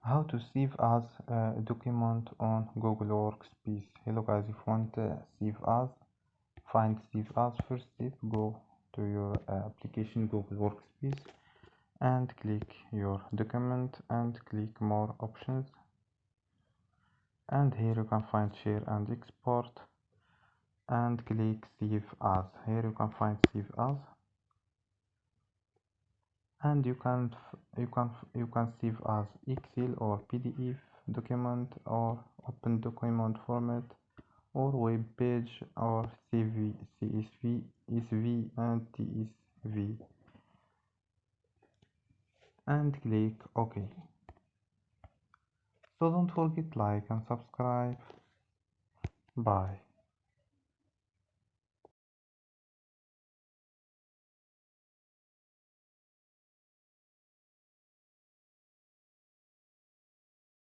How to save as a document on Google Workspace. Hello guys, if you want save as, find save as. First step, go to your application Google Workspace and click your document and click more options, and here you can find share and export and click save as. Here you can find save as, and you can save as Excel or PDF document or open document format or web page or CV, CSV, SV and TSV, and click OK. So don't forget like and subscribe. Bye.